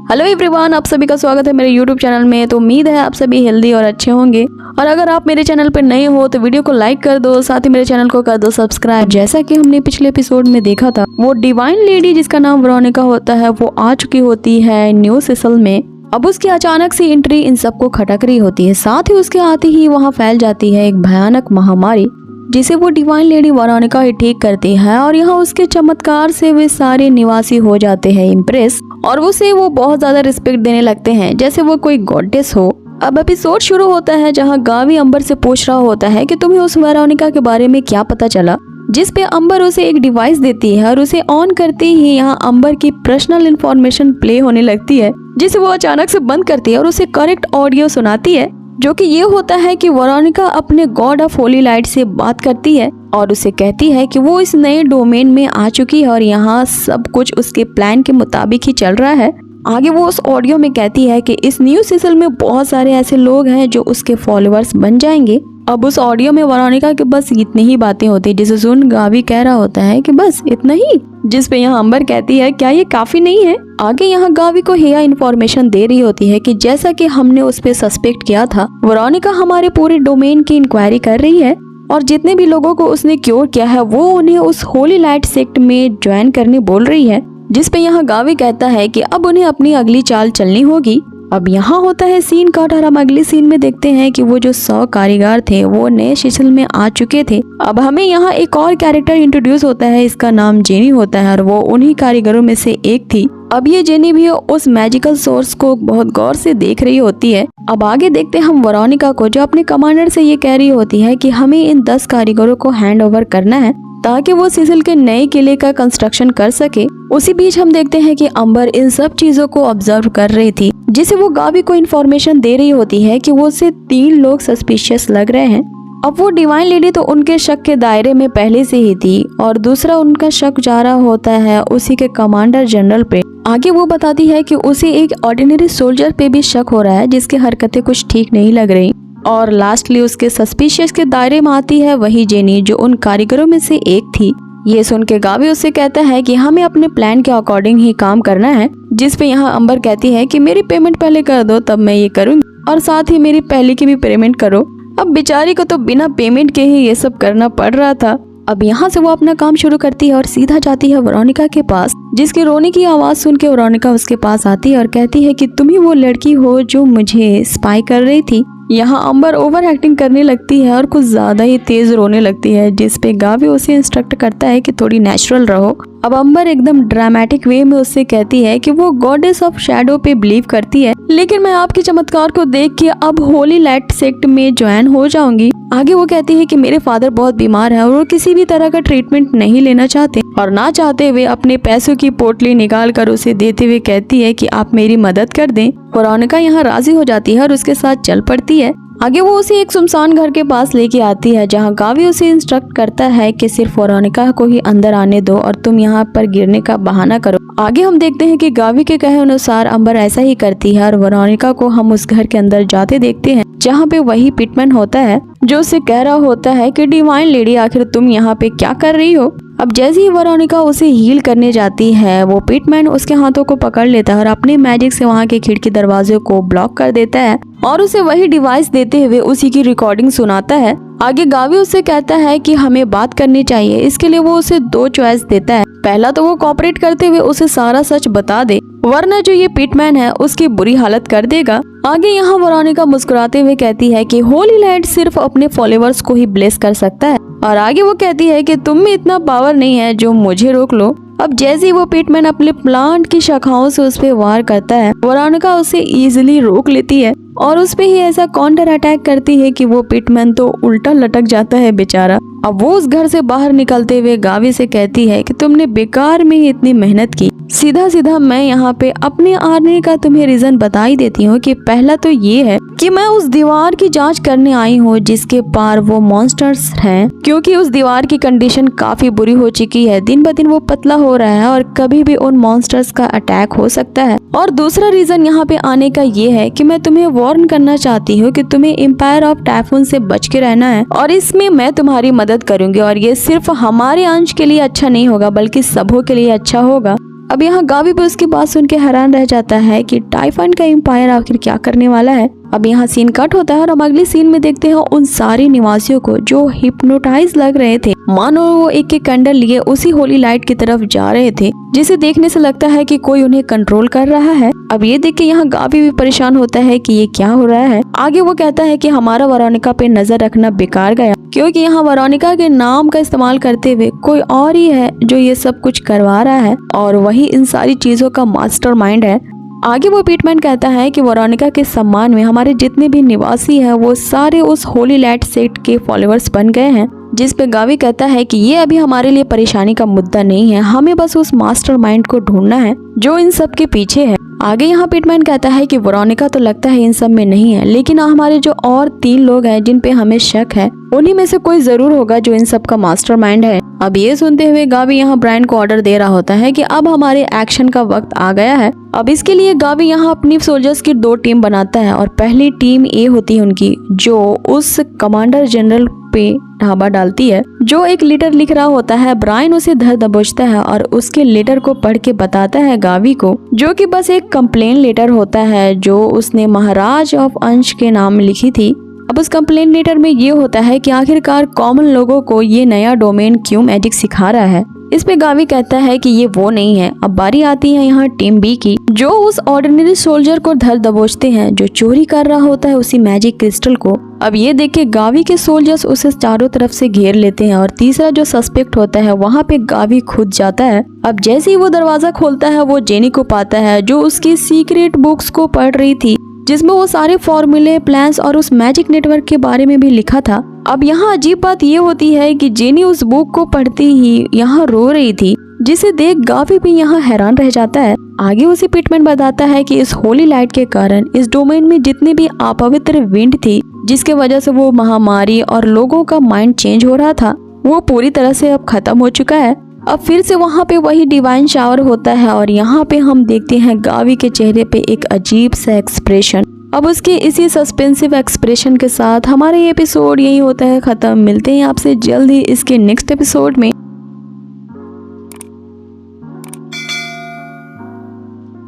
Hello everyone, आप सभी का स्वागत है मेरे यूट्यूब चैनल में। तो उम्मीद है आप सभी हेल्दी और अच्छे होंगे। और अगर आप मेरे चैनल पर नए हो तो वीडियो को लाइक कर दो, साथ ही मेरे चैनल को कर दो सब्सक्राइब। जैसा कि हमने पिछले एपिसोड में देखा था, वो डिवाइन लेडी जिसका नाम वेरोनिका होता है वो आ चुकी होती है न्यू सिसल में। अब उसकी अचानक से एंट्री इन सबको खटक रही होती है। साथ ही उसके आते ही वहाँ फैल जाती है एक भयानक महामारी, जिसे वो डिवाइन लेडी वेरोनिका ही ठीक करती है। और यहाँ उसके चमत्कार से वे सारे निवासी हो जाते हैं इम्प्रेस और उसे वो बहुत ज्यादा रिस्पेक्ट देने लगते हैं, जैसे वो कोई गॉडेस हो। अब एपिसोड शुरू होता है जहाँ गावी अंबर से पूछ रहा होता है कि तुम्हें उस वेरोनिका के बारे में क्या पता चला, जिस पे अंबर उसे एक डिवाइस देती है और उसे ऑन करते ही यहाँ अंबर की पर्सनल इंफॉर्मेशन प्ले होने लगती है, जिसे वो अचानक से बंद करती है और उसे करेक्ट ऑडियो सुनाती है, जो कि ये होता है कि वेरोनिका अपने गॉड ऑफ होली लाइट से बात करती है और उसे कहती है कि वो इस नए डोमेन में आ चुकी है और यहाँ सब कुछ उसके प्लान के मुताबिक ही चल रहा है। आगे वो उस ऑडियो में कहती है कि इस न्यू सीजन में बहुत सारे ऐसे लोग हैं जो उसके फॉलोअर्स बन जाएंगे। अब उस ऑडियो में वेरोनिका के बस इतनी ही बातें होती है, जिसे सुन गावी कह रहा होता है कि बस इतना ही, जिस पे यहाँ अंबर कहती है क्या ये काफी नहीं है। आगे यहाँ गावी को हेया इन्फॉर्मेशन दे रही होती है कि जैसा कि हमने उस पे सस्पेक्ट किया था, वेरोनिका हमारे पूरे डोमेन की इंक्वायरी कर रही है और जितने भी लोगों को उसने क्योर किया है वो उन्हें उस होली लाइट सेक्ट में ज्वाइन करने बोल रही है। जिस पे यहाँ गावी कहता है कि अब उन्हें अपनी अगली चाल चलनी होगी। अब यहाँ होता है सीन कट और हम अगले सीन में देखते हैं कि वो जो 100 कारीगर थे वो नए सीजन में आ चुके थे। अब हमें यहाँ एक और कैरेक्टर इंट्रोड्यूस होता है, इसका नाम जेनी होता है और वो उन्हीं कारीगरों में से एक थी। अब ये जेनी भी उस मैजिकल सोर्स को बहुत गौर से देख रही होती है। अब आगे देखते हैं हम वेरोनिका को, जो अपने कमांडर से ये कह रही होती है कि हमें इन 10 कारीगरों को हैंड ओवर करना है ताकि वो सिसिल के नए किले का कंस्ट्रक्शन कर सके। उसी बीच हम देखते हैं कि अंबर इन सब चीजों को ऑब्जर्व कर रही थी, जिसे वो गावी को इन्फॉर्मेशन दे रही होती है कि वो उसे 3 लोग सस्पिशियस लग रहे हैं। अब वो डिवाइन लेडी तो उनके शक के दायरे में पहले से ही थी और दूसरा उनका शक जा रहा होता है उसी के कमांडर जनरल पे। आगे वो बताती है कि उसे एक ऑर्डिनरी सोल्जर पे भी शक हो रहा है जिसकी हरकतें कुछ ठीक नहीं लग रही। और लास्टली उसके सस्पिशियस के दायरे में आती है वही जेनी, जो उन कारीगरों में से एक थी। ये सुन के गावी उससे कहता है कि हमें अपने प्लान के अकॉर्डिंग ही काम करना है, जिस पे यहाँ अंबर कहती है कि मेरी पेमेंट पहले कर दो तब मैं ये करूँगी, और साथ ही मेरी पहले की भी पेमेंट करो। अब बेचारी को तो बिना पेमेंट के ही ये सब करना पड़ रहा था। अब यहाँ से वो अपना काम शुरू करती है और सीधा जाती है वेरोनिका के पास, जिसके रोने की आवाज सुन के वेरोनिका उसके पास आती है और कहती है कि तुम ही वो लड़की हो जो मुझे स्पाई कर रही थी। यहाँ अंबर ओवर एक्टिंग करने लगती है और कुछ ज्यादा ही तेज रोने लगती है, जिस पे गावी उसे इंस्ट्रक्ट करता है कि थोड़ी नेचुरल रहो। अब अंबर एकदम ड्रामेटिक वे में उससे कहती है कि वो गॉडेस ऑफ शैडो पे बिलीव करती है, लेकिन मैं आपके चमत्कार को देख के अब होली लाइट सेक्ट में ज्वाइन हो जाऊंगी। आगे वो कहती है कि मेरे फादर बहुत बीमार है और वो किसी भी तरह का ट्रीटमेंट नहीं लेना चाहते, और ना चाहते हुए अपने पैसों की पोटली निकाल कर उसे देते हुए कहती है कि आप मेरी मदद कर दें। वेरोनिका यहाँ राजी हो जाती है और उसके साथ चल पड़ती है। आगे वो उसे एक सुनसान घर के पास लेके आती है, जहाँ गावी उसे इंस्ट्रक्ट करता है कि सिर्फ वेरोनिका को ही अंदर आने दो और तुम यहाँ पर गिरने का बहाना करो। आगे हम देखते हैं कि गावी के कहे अनुसार अंबर ऐसा ही करती है और वेरोनिका को हम उस घर के अंदर जाते देखते हैं, जहाँ पे वही पिटमैन होता है जो उसे कह रहा होता है कि डिवाइन लेडी आखिर तुम यहाँ पे क्या कर रही हो। अब जैसे ही वेरोनिका उसे हील करने जाती है, वो पिटमैन उसके हाथों को पकड़ लेता है और अपने मैजिक से वहाँ के खिड़की दरवाजे को ब्लॉक कर देता है और उसे वही डिवाइस देते हुए उसी की रिकॉर्डिंग सुनाता है। आगे गावी उससे कहता है कि हमें बात करनी चाहिए। इसके लिए वो उसे 2 चॉइस देता है। पहला तो वो कोऑपरेट करते हुए उसे सारा सच बता दे, वरना जो ये पिटमैन है उसकी बुरी हालत कर देगा। आगे यहाँ वेरोनिका मुस्कुराते हुए कहती है कि होली लाइट सिर्फ अपने फॉलोअर्स को ही ब्लेस कर सकता है, और आगे वो कहती है कि तुम में इतना पावर नहीं है जो मुझे रोक लो। अब जैसे ही वो पिटमैन अपने प्लांट की शाखाओं से उस पे वार करता है, वेरोनिका उसे इजीली रोक लेती है और उस पे ही ऐसा काउंटर अटैक करती है कि वो पिटमैन तो उल्टा लटक जाता है बेचारा। अब वो उस घर से बाहर निकलते हुए गावी से कहती है कि तुमने बेकार में ही इतनी मेहनत की। सीधा सीधा मैं यहाँ पे अपने आने का तुम्हें रीजन बता ही देती हूँ कि पहला तो ये है कि मैं उस दीवार की जांच करने आई हूँ जिसके पार वो मॉन्स्टर्स हैं, क्योंकि उस दीवार की कंडीशन काफी बुरी हो चुकी है। दिन ब दिन वो पतला हो रहा है और कभी भी उन मॉन्स्टर्स का अटैक हो सकता है। और दूसरा रीजन यहाँ पे आने का ये है कि मैं तुम्हें वार्न करना चाहती हूँ कि तुम्हें एम्पायर ऑफ टाइफून से बच के रहना है, और इसमें मैं तुम्हारी मदद करूंगी, और ये सिर्फ हमारे अंश के लिए अच्छा नहीं होगा बल्कि सबों के लिए अच्छा होगा। अब यहाँ गावी भी उसकी बात सुन के हैरान रह जाता है कि टाइफाइन का एम्पायर आखिर क्या करने वाला है। अब यहाँ सीन कट होता है और हम अगली सीन में देखते हैं उन सारे निवासियों को जो हिप्नोटाइज लग रहे थे, मानो वो एक एक कैंडल लिए उसी होली लाइट की तरफ जा रहे थे, जिसे देखने से लगता है कि कोई उन्हें कंट्रोल कर रहा है। अब ये देख के यहाँ गावी भी परेशान होता है कि ये क्या हो रहा है। आगे वो कहता है कि हमारा वेरोनिका पे नजर रखना बेकार गया, क्योंकि यहाँ वेरोनिका के नाम का इस्तेमाल करते हुए कोई और ही है जो ये सब कुछ करवा रहा है और वही इन सारी चीजों का मास्टरमाइंड है। आगे वो पीटमैन कहता है कि वेरोनिका के सम्मान में हमारे जितने भी निवासी हैं वो सारे उस होली लाइट सेक्ट के फॉलोअर्स बन गए हैं, जिस पे गावी कहता है कि ये अभी हमारे लिए परेशानी का मुद्दा नहीं है, हमें बस उस मास्टरमाइंड को ढूंढना है जो इन सब के पीछे है। आगे यहाँ पीटमैन कहता है कि वेरोनिका तो लगता है इन सब में नहीं है, लेकिन हमारे जो और 3 लोग हैं जिन पे हमें शक है उन्हीं में से कोई जरूर होगा जो इन सब का मास्टरमाइंड है। अब ये सुनते हुए गावी यहाँ ब्रायन को ऑर्डर दे रहा होता है कि अब हमारे एक्शन का वक्त आ गया है। अब इसके लिए गावी यहाँ अपनी सोल्जर्स की 2 टीम बनाता है और पहली टीम ए होती है उनकी, जो उस कमांडर जनरल पे ढाबा डालती है जो एक लेटर लिख रहा होता है। ब्रायन उसे धर दबोचता है और उसके लेटर को पढ़ के बताता है गावी को, जो कि बस एक कंप्लेन लेटर होता है जो उसने महाराज ऑफ अंश के नाम लिखी थी। अब उस कंप्लेन लेटर में ये होता है कि आखिरकार कॉमन लोगों को ये नया डोमेन क्यों मैजिक सिखा रहा है। इस पे गावी कहता है कि ये वो नहीं है। अब बारी आती है यहाँ टीम बी की, जो उस ऑर्डिनरी सोल्जर को धर दबोचते हैं जो चोरी कर रहा होता है उसी मैजिक क्रिस्टल को। अब ये देख के गावी के सोल्जर्स उसे चारों तरफ से घेर लेते हैं और तीसरा जो सस्पेक्ट होता है वहाँ पे गावी खुद जाता है। अब जैसे ही वो दरवाजा खोलता है वो जेनी को पाता है जो उसकी सीक्रेट बुक्स को पढ़ रही थी, जिसमें वो सारे फॉर्मूले, प्लान्स और उस मैजिक नेटवर्क के बारे में भी लिखा था। अब यहाँ अजीब बात ये होती है कि जेनी उस बुक को पढ़ती ही यहाँ रो रही थी, जिसे देख गावी भी यहाँ हैरान रह जाता है। आगे उसे पीटमैन बताता है कि इस होली लाइट के कारण इस डोमेन में जितनी भी अपवित्र विंड थी, जिसके वजह से वो महामारी और लोगों का माइंड चेंज हो रहा था, वो पूरी तरह से अब खत्म हो चुका है। अब फिर से वहाँ पे वही डिवाइन शावर होता है और यहाँ पे हम देखते हैं गावी के चेहरे पे एक अजीब सा एक्सप्रेशन। अब उसके इसी सस्पेंसिव एक्सप्रेशन के साथ हमारा ये एपिसोड यही होता है खत्म। मिलते हैं आपसे जल्द ही इसके नेक्स्ट एपिसोड में।